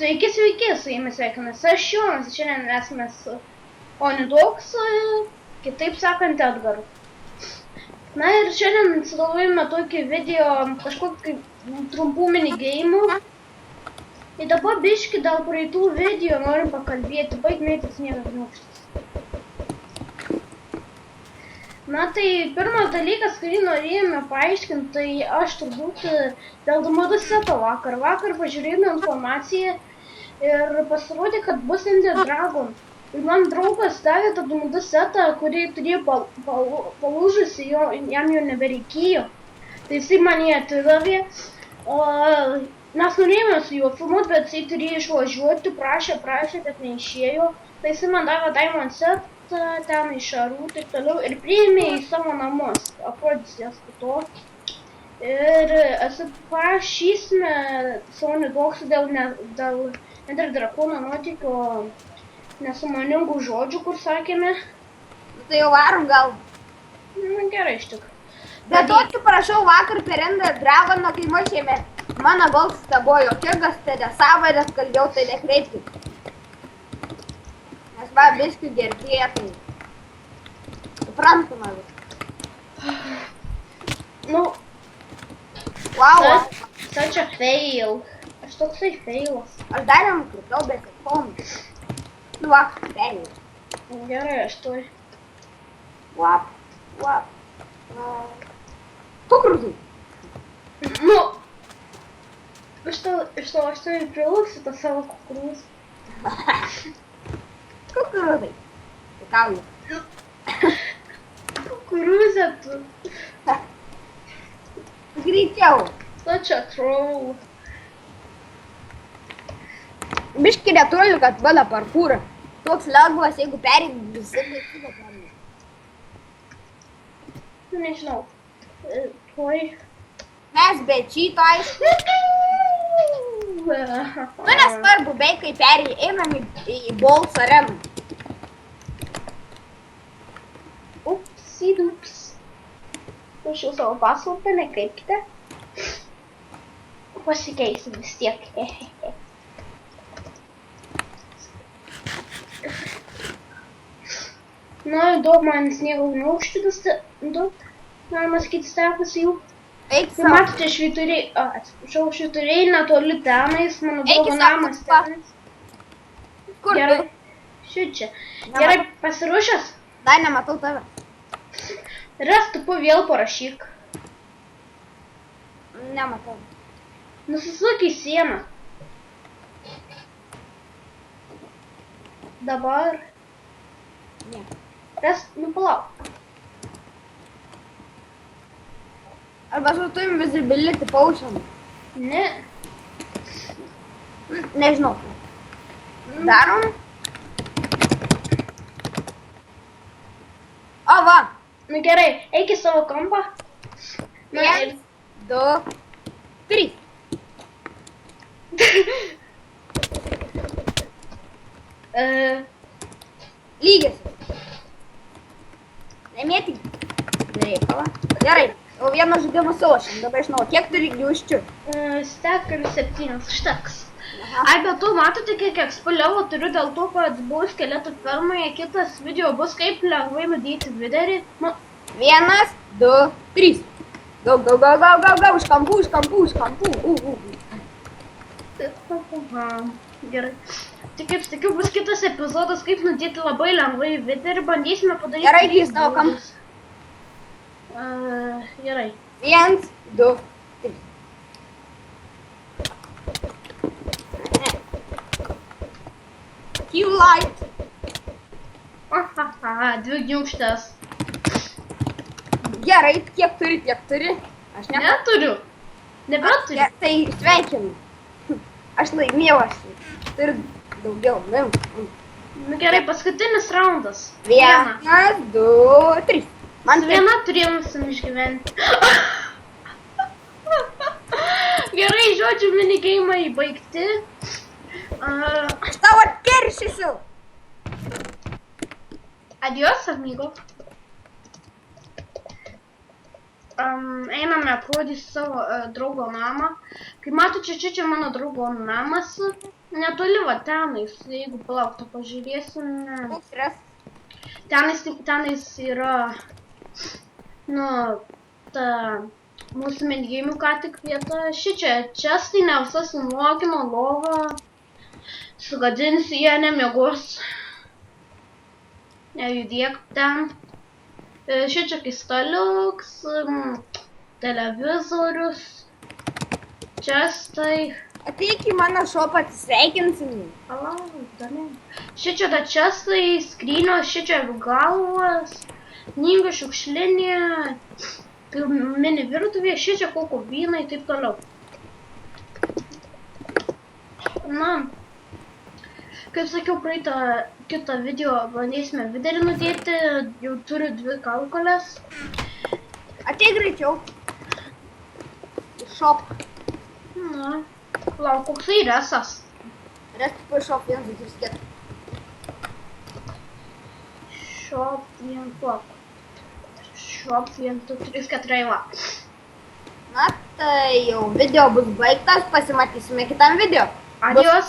Sveiki, su jumis sveikinasi aš Jonas, šiandien esame su Onidoks, kitaip sakant, Edgaru. Na ir šiandien sugalvojame tokį video, kažkokį trumpų minigeimų. Ir dabar biški dėl praeitų video norim pakalbėti, baigmėtis niekas neaukštas. Na tai pirmas dalykas, kurį norėjome paaiškinti, tai aš turbūt dėl Domodo seto vakar pažiūrėjome informaciją ir pasirodė, kad bus Ender Dragon. Ir man draugas davė tą Domodo setą, kurį turėjo palūžusi, jam jo nebereikėjo. Tai jisai man jį atidavė, o mes norėjome su juo filmuoti, bet jisai turėjo išvažiuoti, prašė, bet neišėjo. Tai jisai man davė Diamond set, ten iš šarų, taip toliau, ir priėmė į savo namus, aprodys jas po to. Ir atsiprašysime Sony Dogsų dėl Ender Drakono nuotykio nesumoningų žodžių, kur sakėme. Tai jau varom gal. Na, gerai, iš tikrųjų. Bet to atsiprašau, vakar per Ender Dragoną, kai mušėme, mano balsas ta buvo jokingas, tai nesąmonės kalbėjau, tai nekreipkit. Nes va, biškių girdėtai. Suprantama vis. Nu, Wow. such a fail. Aš toksai failas. Aš dar nenukritau, bet ir pomė. Nu va, fail. Gerai, aš tuoj. Wap. Kukurūzai. Nu, iš to aš tuoj prilūksiu tą savo kukurūzą. Kukurūzai. Tikauju. Kukurūzę tu. Greičiau. Such a troll. Biški netroliu, kad mano parkūrą. Toks lengvas, jeigu perėjai visi laikyda perėjai. Nu, nežinau. Tuoj. Mes be čito aišku. Nu nesvarbu, bei kai perėjai, einam į Balls areną. Upsi-dups. Užšiau savo paslaugą, nekreipkite. Pasikeisim vis tiek. Na, daug man sniego neužtidas, daug, galima sakyti, stepasi jų. Eik Tai matote švyturiai, atsiprašau, švyturiai netoli tenais, mano draugo namas tenais. Kur Gerai, tu? šičia. Gerai, pasiruošęs? Dar nematau tave. Rastupu vėl parašyk. Nematau. Nusisuk į sieną. Dabar. Ne. Palauk. Arba su tu invisibility potion. Ne. Nežinau. Darom? O va. Nu gerai, eik į savo kampą. Na ir... 1, 2, 3. Lygiasi. Nemėtik. Reikala. Gerai. O vieną žaidimą sulošim. Dabar žinau, kiek turi gyvuščių? Stekaliu 7, užteks. Ai, bet tu matote, kiek ekspoliavo turiu dėl to, kad buvau skeletų fermoje. Kitas video bus kaip lengvai nudėti viderį. 1, 2, 3. Go. Už kampų. Gerai. Tai kaip sakiau, bus kitas epizodas, kaip nudėti labai lengvai viderį. Bandysime padaryti... Gerai, grįžt savo kampus. Gerai. 1, 2, 3. Q light. Dvi gniūkštės. Gerai, kiek turi? Aš Neturiu. Nebeturiu. Tai sveikinu. Aš laimėjau, aš turiu daugiau. Nu gerai, paskutinis raundas. 1, 2, 3. Man viena turėjom išgyventi. Gerai, žodžiu, minigeimai baigti. Aš tau atkeršysiu. Adios, amigo. einame aprodyti savo draugo namą. Kaip matote, čia mano draugo namas. Netoli va tenais, jeigu palauktų pažiūrėsime. Koks yra? Tenais yra, nu, ta mūsų medgėjimų ką tik vieta. Šičia čestai ne visas sunokino lovą. Sugadins jie nemiegos. Nejudėk ten. Šičia kristaliuks, televizorius, čestai. Ateik į mano šopą, atsisveikinsim. Palauk, dar ne. Šičia ta čestai, skrynios, šičia galvas, knyga, šiukšlinė, mini virtuvė, šičia kokobynai, taip toliau. Na, kaip sakiau, kitą video bandysime viderį nudėti, jau turiu 2 kaukolės. Ateik greičiau. Į šopą. Na, lauk, koksai resas. Restų į šopą 1, 2, 3, 4. Šop 1, 2, 3, 4, va. Na, tai jau video bus baigtas, pasimatysime kitam video. Adios.